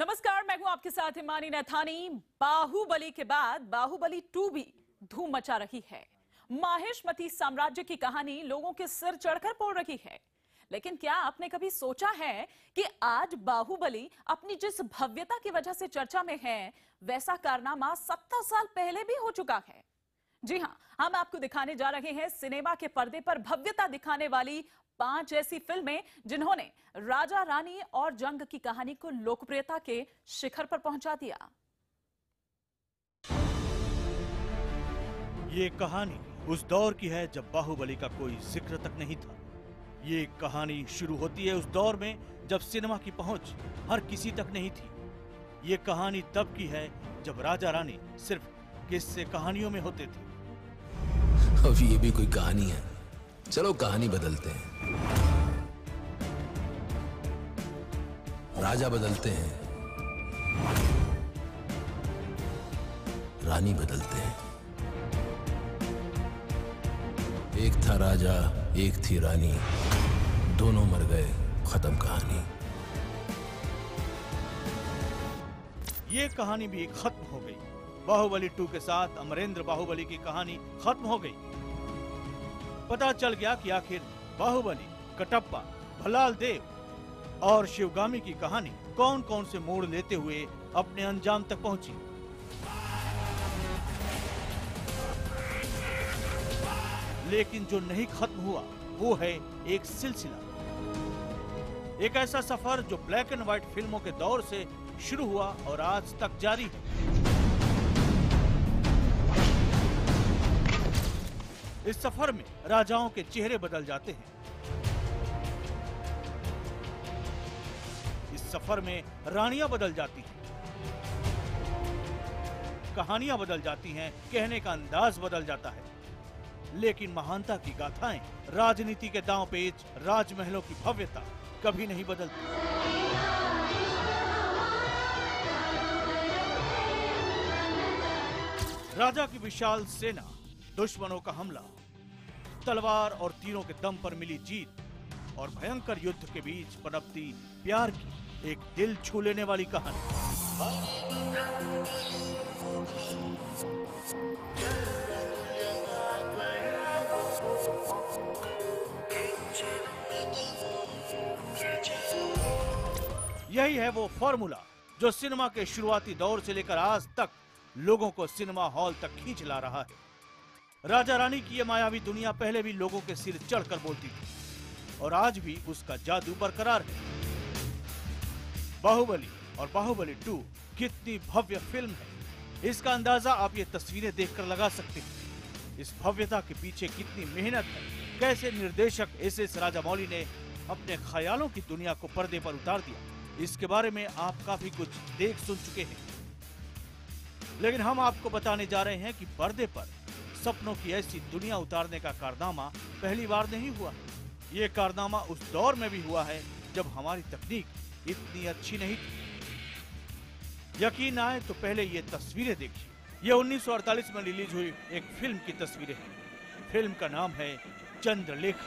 नमस्कार, मैं हूं आपके साथ हिमानी नैथानी। बाहुबली के बाद बाहुबली 2 भी धूम मचा रही है। माहिष्मती साम्राज्य की कहानी लोगों के सिर चढ़कर बोल रही है। लेकिन क्या आपने कभी सोचा है कि आज बाहुबली अपनी जिस भव्यता की वजह से चर्चा में है, वैसा कारनामा 70 साल पहले भी हो चुका है। जी हां, हम आपको दिखाने जा रहे हैं सिनेमा के पर्दे पर भव्यता दिखाने वाली 5 ऐसी फिल्में जिन्होंने राजा रानी और जंग की कहानी को लोकप्रियता के शिखर पर पहुंचा दिया। ये कहानी उस दौर की है जब बाहुबली का कोई जिक्र तक नहीं था। ये कहानी शुरू होती है उस दौर में जब सिनेमा की पहुंच हर किसी तक नहीं थी। ये कहानी तब की है जब राजा रानी सिर्फ किस्से कहानियों में होते थे। अब ये भी कोई कहानी है, चलो कहानी बदलते हैं। राजा बदलते हैं, रानी बदलते हैं। एक था राजा, एक थी रानी, दोनों मर गए, खत्म कहानी। ये कहानी भी खत्म हो गई। बाहुबली 2 के साथ अमरेंद्र बाहुबली की कहानी खत्म हो गई। पता चल गया कि आखिर बाहुबली, कटप्पा, भल्लाल देव और शिवगामी की कहानी कौन कौन से मोड़ लेते हुए अपने अंजाम तक पहुंची। लेकिन जो नहीं खत्म हुआ वो है एक सिलसिला, एक ऐसा सफर जो ब्लैक एंड व्हाइट फिल्मों के दौर से शुरू हुआ और आज तक जारी है। इस सफर में राजाओं के चेहरे बदल जाते हैं। इस सफर में रानियां बदल जाती हैं, कहानियां बदल जाती हैं, कहने का अंदाज बदल जाता है। लेकिन महानता की गाथाएं, राजनीति के दांव पेच, राजमहलों की भव्यता कभी नहीं बदलती। राजा की विशाल सेना, दुश्मनों का हमला, तलवार और तीरों के दम पर मिली जीत और भयंकर युद्ध के बीच पनपती प्यार की एक दिल छू लेने वाली कहानी। यही है वो फॉर्मूला जो सिनेमा के शुरुआती दौर से लेकर आज तक लोगों को सिनेमा हॉल तक खींच ला रहा है। राजा रानी की ये मायावी दुनिया पहले भी लोगों के सिर चढ़कर बोलती थी और आज भी उसका जादू बरकरार है। बाहुबली और बाहुबली 2 कितनी भव्य फिल्म है, इसका अंदाजा आप ये तस्वीरें देखकर लगा सकते हैं। इस भव्यता के पीछे कितनी मेहनत है, कैसे निर्देशक एस.एस. राजामौली ने अपने ख्यालों की दुनिया को पर्दे पर उतार दिया, इसके बारे में आप काफी कुछ देख सुन चुके हैं। लेकिन हम आपको बताने जा रहे हैं कि पर्दे पर सपनों की ऐसी दुनिया उतारने का कारनामा पहली बार नहीं हुआ। ये कारनामा उस दौर में भी हुआ है जब हमारी तकनीक इतनी अच्छी नहीं थी। यकीन आए तो पहले ये तस्वीरें देखिए। ये 1948 में रिलीज हुई एक फिल्म की तस्वीरें हैं। फिल्म का नाम है चंद्रलेखा।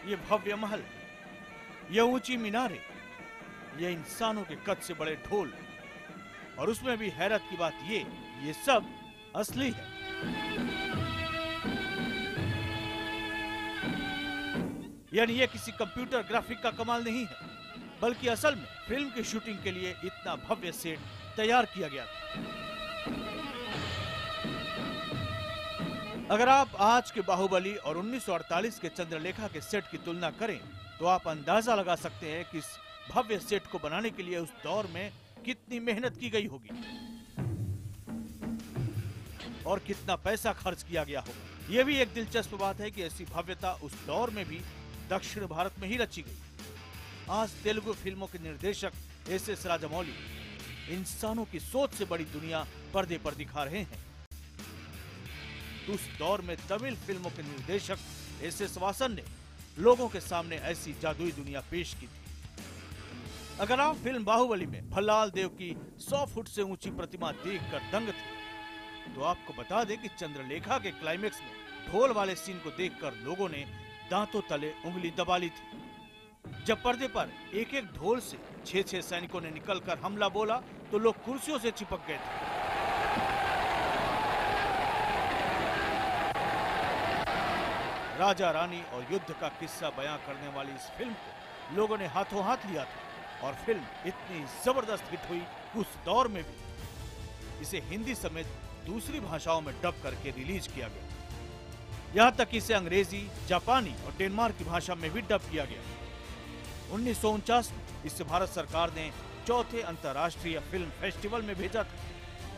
ये भव्य महल, ये ऊंची मीनारें, ये इंसानों के कद से बड़े ढोल, और उसमें भी हैरत की बात ये सब असली है। यानी ये किसी कंप्यूटर ग्राफिक का कमाल नहीं है, बल्कि असल में फिल्म की शूटिंग के लिए इतना भव्य सेट तैयार किया गया था। अगर आप आज के बाहुबली और 1948 के चंद्रलेखा के सेट की तुलना करें तो आप अंदाजा लगा सकते हैं कि इस भव्य सेट को बनाने के लिए उस दौर में कितनी मेहनत की गई होगी और कितना पैसा खर्च किया गया होगा। यह भी एक दिलचस्प बात है कि ऐसी भव्यता उस दौर में भी दक्षिण भारत में ही रची गई। आज तेलुगु फिल्मों के निर्देशक एस.एस. राजामौली इंसानों की सोच से बड़ी दुनिया पर्दे पर दिखा रहे हैं। उस दौर में तमिल फिल्मों के निर्देशक एस.एस. वासन ने लोगों के सामने ऐसी जादुई दुनिया पेश की थी। अगर आप फिल्म बाहुबली में भल्लाल देव की 100 फुट से ऊंची प्रतिमा देखकर दंग थे, तो आपको बता दें कि चंद्रलेखा के क्लाइमेक्स में ढोल वाले सीन को देखकर लोगों ने दांतों तले उंगली दबा ली थी। जब पर्दे पर एक एक ढोल से 6-6 सैनिकों ने निकलकर हमला बोला तो लोग कुर्सियों से चिपक गए थे। राजा रानी और युद्ध का किस्सा बयां करने वाली इस फिल्म को लोगों ने हाथों हाथ लिया था और फिल्म इतनी जबरदस्त हिट हुई उस दौर में भी इसे हिंदी समेत दूसरी भाषाओं में डब करके रिलीज किया गया। यहां तक कि इसे अंग्रेजी, जापानी और डेनमार्क की भाषा में भी डब किया गया। 1949 में इसे भारत सरकार ने चौथे अंतर्राष्ट्रीय फिल्म फेस्टिवल में भेजा था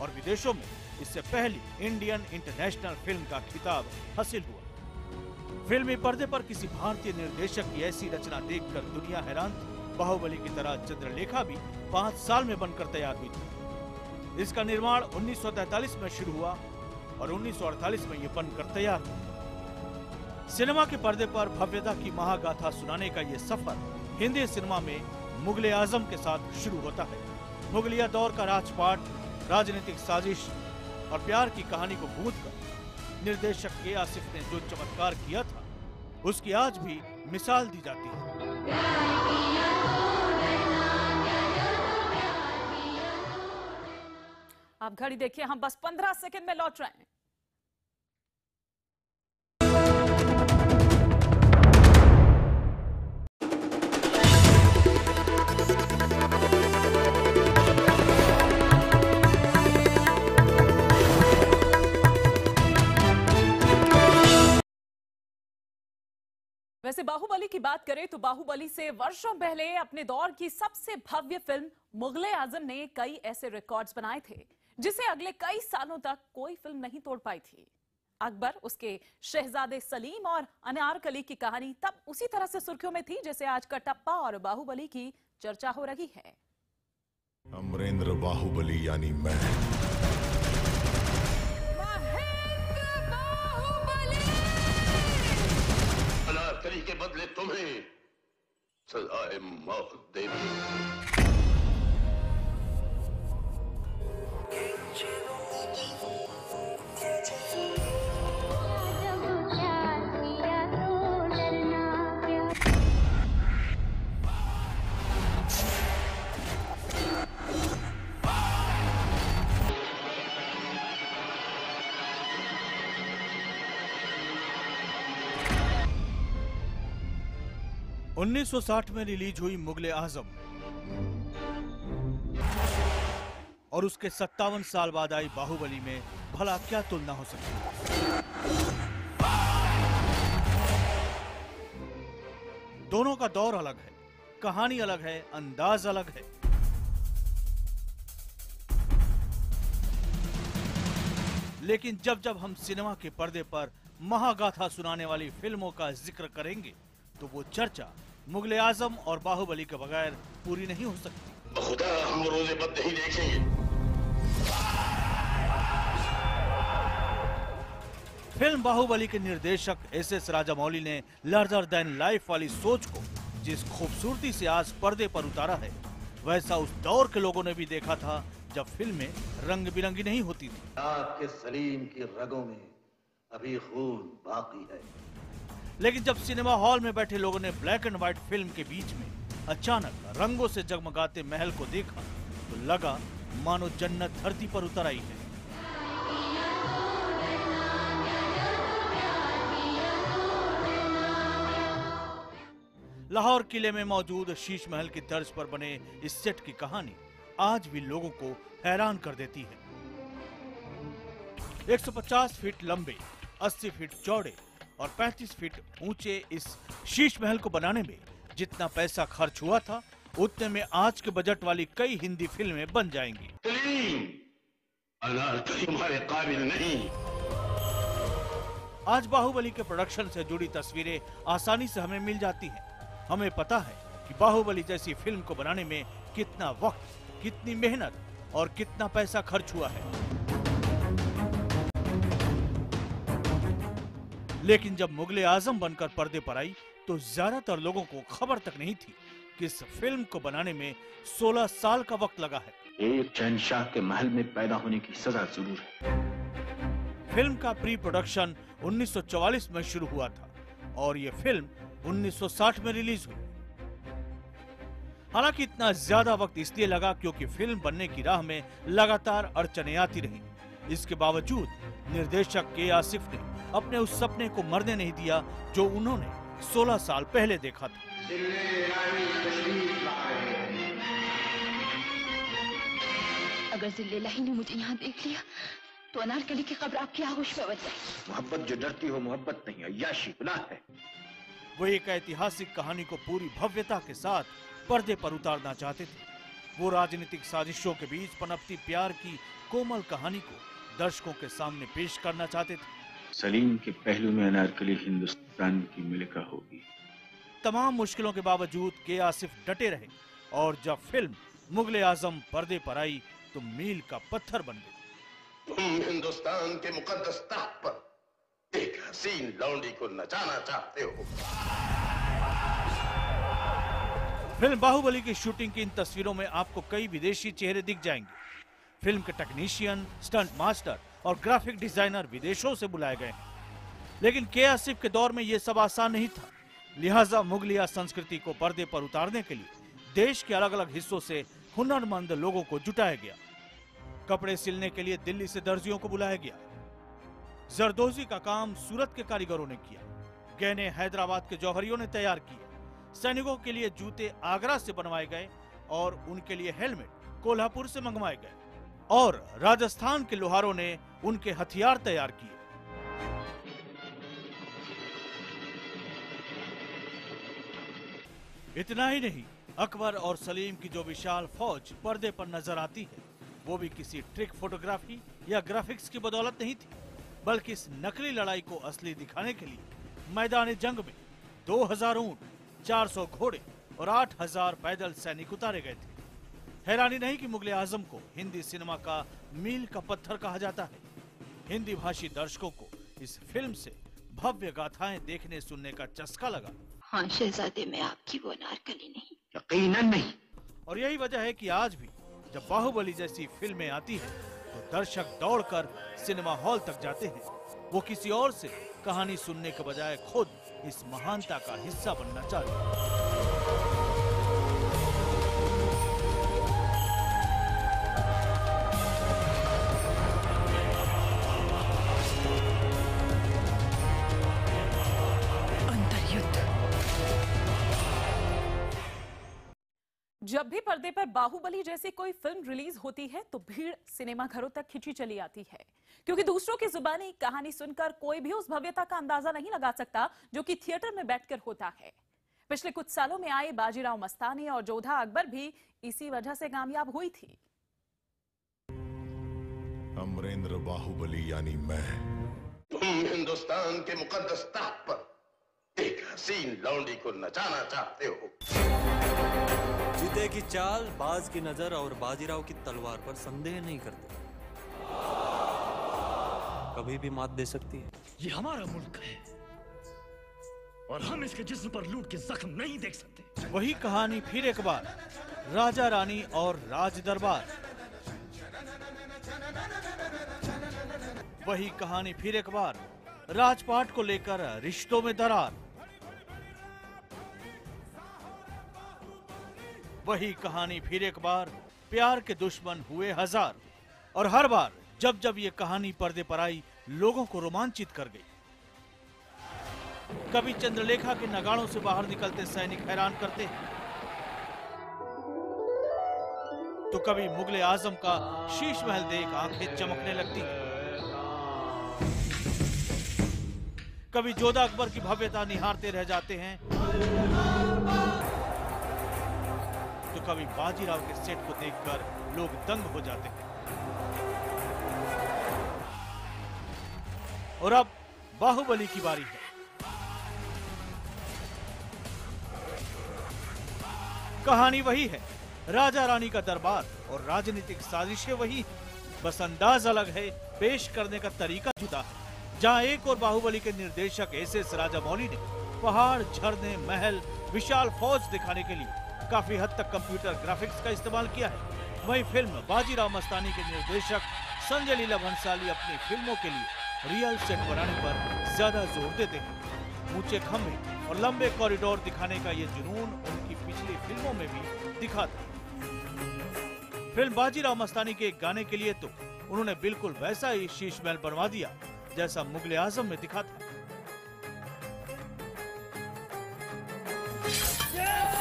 और विदेशों में इससे पहली इंडियन इंटरनेशनल फिल्म का खिताब हासिल हुआ। फिल्मी पर्दे पर किसी भारतीय निर्देशक की ऐसी रचना देखकर दुनिया हैरान थी। बाहुबली की तरह चंद्रलेखा भी 5 साल में बनकर तैयार हुई थी। इसका निर्माण 1943 में शुरू हुआ और 1948 में यह बनकर तैयार हुआ। सिनेमा के पर्दे पर भव्यता की महागाथा सुनाने का यह सफर हिंदी सिनेमा में मुगले आजम के साथ शुरू होता है। मुगलिया दौर का राजपाट, राजनीतिक साजिश और प्यार की कहानी को गूंथकर निर्देशक के आसिफ ने जो चमत्कार किया था उसकी आज भी मिसाल दी जाती है। आप घड़ी देखिए, हम बस 15 सेकंड में लौट रहे हैं। वैसे बाहुबली की बात करें तो बाहुबली से वर्षों पहले अपने दौर की सबसे भव्य फिल्म मुगले आजम ने कई ऐसे रिकॉर्ड्स बनाए थे जिसे अगले कई सालों तक कोई फिल्म नहीं तोड़ पाई थी। अकबर, उसके शहजादे सलीम और अनारकली की कहानी तब उसी तरह से सुर्खियों में थी जैसे आज कटप्पा और बाहुबली की चर्चा हो रही है। अमरेंद्र बाहुबली यानी मैं। अनारकली के बदले तुम्हें सजाए मौत देनी। उन्नीस 1960 में रिलीज हुई मुगले आजम और उसके 57 साल बाद आई बाहुबली में भला क्या तुलना हो सकती है। दोनों का दौर अलग है, कहानी अलग है, अंदाज अलग है। लेकिन जब जब हम सिनेमा के पर्दे पर महागाथा सुनाने वाली फिल्मों का जिक्र करेंगे तो वो चर्चा मुगले आजम और बाहुबली के बगैर पूरी नहीं हो सकती। खुदा हम रोजे बद नहीं देखेंगे। फिल्म बाहुबली के निर्देशक एस.एस. राजामौली ने लार्जर देन लाइफ वाली सोच को जिस खूबसूरती से आज पर्दे पर उतारा है, वैसा उस दौर के लोगों ने भी देखा था जब फिल्में रंग बिरंगी नहीं होती थी। आपके सलीम की रगों में अभी खून बाकी है। लेकिन जब सिनेमा हॉल में बैठे लोगों ने ब्लैक एंड व्हाइट फिल्म के बीच में अचानक रंगों से जगमगाते महल को देखा तो लगा मानो जन्नत धरती पर उतर आई है। लाहौर किले में मौजूद शीश महल की तर्ज पर बने इस सेट की कहानी आज भी लोगों को हैरान कर देती है। 150 फीट लंबे, 80 फीट चौड़े और 35 फीट ऊंचे इस शीश महल को बनाने में जितना पैसा खर्च हुआ था उतने में आज के बजट वाली कई हिंदी फिल्में बन जाएंगी। अनारकली तुम्हारे काबिल नहीं। आज बाहुबली के प्रोडक्शन से जुड़ी तस्वीरें आसानी से हमें मिल जाती हैं। हमें पता है कि बाहुबली जैसी फिल्म को बनाने में कितना वक्त, कितनी मेहनत और कितना पैसा खर्च हुआ है। लेकिन जब मुगले आजम बनकर पर्दे पर आई तो ज्यादातर लोगों को खबर तक नहीं थी कि इस फिल्म को बनाने में 16 साल का वक्त लगा है। एक शहंशाह के महल में पैदा होने की सजा जरूर है। फिल्म का प्री प्रोडक्शन 1944 में शुरू हुआ था और यह फिल्म 1960 में रिलीज हुई। हालांकि इतना ज्यादा वक्त इसलिए लगा क्योंकि फिल्म बनने की राह में लगातार अड़चनें आती रही। इसके बावजूद निर्देशक के आसिफ ने अपने उस सपने को मरने नहीं दिया जो उन्होंने 16 साल पहले देखा था। अगर जिल्ले लाही ने मुझे यहाँ देख लिया तो अनारकली की कब्र आपकी आगोश में बन जाएगी। मोहब्बत जो डरती हो मोहब्बत नहीं, अय्याशी गुनाह है। वो एक ऐतिहासिक कहानी को पूरी भव्यता के साथ पर्दे पर उतारना चाहते थे। वो राजनीतिक साजिशों के बीच पनपती प्यार की कोमल कहानी को दर्शकों के सामने पेश करना चाहते थे। सलीम के पहलू में अनारकली हिंदुस्तान की मलिका होगी। तमाम मुश्किलों के बावजूद के आसिफ डटे रहे और जब फिल्म मुगले आजम पर्दे पर आई तो मील का पत्थर बन गई। तुम हिंदुस्तान के मुकद्दस तख्त पर एक हसीन लौंडी को नचाना चाहते हो। फिल्म बाहुबली की शूटिंग की इन तस्वीरों में आपको कई विदेशी चेहरे दिख जाएंगे। फिल्म के टेक्नीशियन, स्टंट मास्टर और ग्राफिक डिजाइनर विदेशों से बुलाए गए हैं। लेकिन के आसिफ के दौर में यह सब आसान नहीं था। लिहाजा मुगलिया संस्कृति को पर्दे पर उतारने के लिए देश के अलग अलग हिस्सों से हुनरमंद लोगों को जुटाया गया। कपड़े सिलने के लिए दिल्ली से दर्जियों को बुलाया गया। जरदोजी का काम सूरत के कारीगरों ने किया। गहने हैदराबाद के जौहरियों ने तैयार किए। सैनिकों के लिए जूते आगरा से बनवाए गए और उनके लिए हेलमेट कोल्हापुर से मंगवाए गए और राजस्थान के लोहारों ने उनके हथियार तैयार किए। इतना ही नहीं, अकबर और सलीम की जो विशाल फौज पर्दे पर नजर आती है वो भी किसी ट्रिक फोटोग्राफी या ग्राफिक्स की बदौलत नहीं थी, बल्कि इस नकली लड़ाई को असली दिखाने के लिए मैदान जंग में 2000 ऊंट, 400 घोड़े और 8000 पैदल सैनिक उतारे गए थे। हैरानी नहीं कि मुगले आजम को हिंदी सिनेमा का मील का पत्थर कहा जाता है। हिंदी भाषी दर्शकों को इस फिल्म से भव्य गाथाएं देखने सुनने का चस्का लगा। हाँ शहजादे, मैं आपकी वो अनारकली नहीं। यकीनन नहीं। और यही वजह है कि आज भी जब बाहुबली जैसी फिल्में आती है तो दर्शक दौड़कर सिनेमा हॉल तक जाते हैं। वो किसी और से कहानी सुनने के बजाय खुद इस महानता का हिस्सा बनना चाहते हैं। जब भी पर्दे पर बाहुबली जैसी कोई फिल्म रिलीज होती है तो भीड़ सिनेमा घरों तक खिंची चली आती है, क्योंकि दूसरों की जुबानी कहानी सुनकर कोई भी उस भव्यता का अंदाजा नहीं लगा सकता जो कि थिएटर में बैठकर होता है। पिछले कुछ सालों में आए बाजीराव मस्तानी और जोधा अकबर भी इसी वजह से कामयाब हुई थी। अमरेंद्र बाहुबली यानी मैं। तुम हिंदुस्तान के मुकद्दस तख्त पर एक हसीन लौंडी को नचाना चाहते हो। जीते की चाल, बाज की नजर और बाजीराव की तलवार पर संदेह नहीं करते। कभी भी मात दे सकती है। ये हमारा मुल्क है और हम इसके जिस्म पर लूट के जख्म नहीं देख सकते। वही कहानी फिर एक बार, राजा रानी और राज दरबार। वही कहानी फिर एक बार, राजपाट को लेकर रिश्तों में दरार। वही कहानी फिर एक बार, प्यार के दुश्मन हुए हजार। और हर बार जब जब ये कहानी पर्दे पर आई, लोगों को रोमांचित कर गई। कभी चंद्रलेखा के नगाड़ों से बाहर निकलते सैनिक हैरान करते हैं, तो कभी मुगले आजम का शीश महल देख आंखें चमकने लगती हैं। कभी जोधा अकबर की भव्यता निहारते रह जाते हैं, तो कभी बाजीराव के सेट को देखकर लोग दंग हो जाते हैं। और अब बाहुबली की बारी है। कहानी वही है, राजा रानी का दरबार और राजनीतिक साजिशें वही, बस अंदाज अलग है, पेश करने का तरीका जुदा है। जहां एक और बाहुबली के निर्देशक एस.एस. राजामौली ने पहाड़, झरने, महल, विशाल फौज दिखाने के लिए काफी हद तक कंप्यूटर ग्राफिक्स का इस्तेमाल किया है, वही फिल्म बाजीराव मस्तानी के निर्देशक संजय लीला भंसाली अपनी फिल्मों के लिए रियल सेट बनाने पर ज्यादा जोर देते हैं। ऊंचे खंभे और लंबे कॉरिडोर दिखाने का ये जुनून उनकी पिछली फिल्मों में भी दिखा था। फिल्म बाजीराव मस्तानी के एक गाने के लिए तो उन्होंने बिल्कुल वैसा ही शीश महल बनवा दिया जैसा मुगले आजम में दिखा था।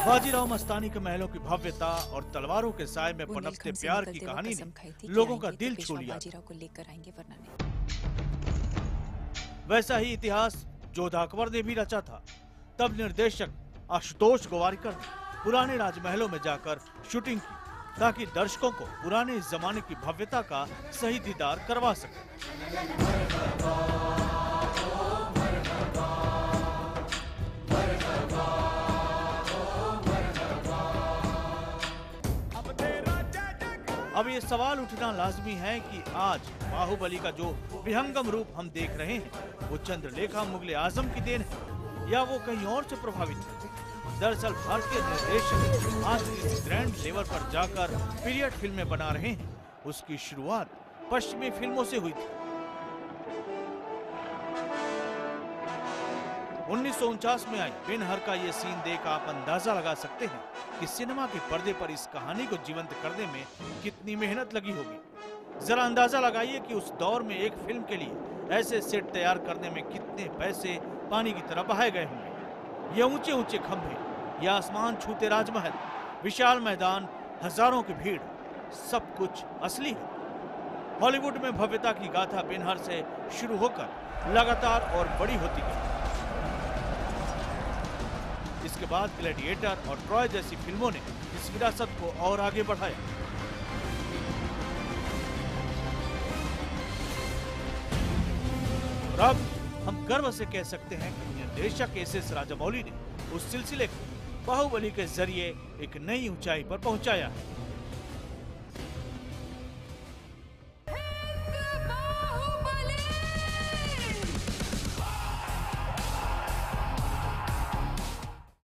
बाजीराव मस्तानी के महलों की भव्यता और तलवारों के साए में पनपते प्यार की कहानी ने लोगों का दिल छू लिया। वैसा ही इतिहास जोधा अकबर ने भी रचा था। तब निर्देशक आशुतोष गोवारिकर ने पुराने राजमहलों में जाकर शूटिंग की ताकि दर्शकों को पुराने जमाने की भव्यता का सही दीदार करवा सके। अब ये सवाल उठना लाजमी है कि आज बाहुबली का जो विहंगम रूप हम देख रहे हैं वो चंद्रलेखा मुगले आजम की देन है या वो कहीं और से प्रभावित है। दरअसल भारतीय निर्देशक आज इस ग्रैंड लेवल पर जाकर पीरियड फिल्में बना रहे हैं, उसकी शुरुआत पश्चिमी फिल्मों से हुई थी। 1949 में आई बेनहर का ये सीन देख आप अंदाजा लगा सकते हैं कि सिनेमा के पर्दे पर इस कहानी को जीवंत करने में कितनी मेहनत लगी होगी। जरा अंदाजा लगाइए कि उस दौर में एक फिल्म के लिए ऐसे सेट तैयार करने में कितने पैसे पानी की तरह बहाए गए होंगे। ये ऊंचे ऊंचे खंभे, ये आसमान छूते राजमहल, विशाल मैदान, हजारों की भीड़, सब कुछ असली है। हॉलीवुड में भव्यता की गाथा बेनहर से शुरू होकर लगातार और बड़ी होती गई। इसके बाद ग्लैडिएटर और ट्रॉय जैसी फिल्मों ने इस विरासत को और आगे बढ़ाया। और अब हम गर्व से कह सकते हैं कि निर्देशक एस.एस. राजामौली ने उस सिलसिले को बाहुबली के जरिए एक नई ऊंचाई पर पहुंचाया है।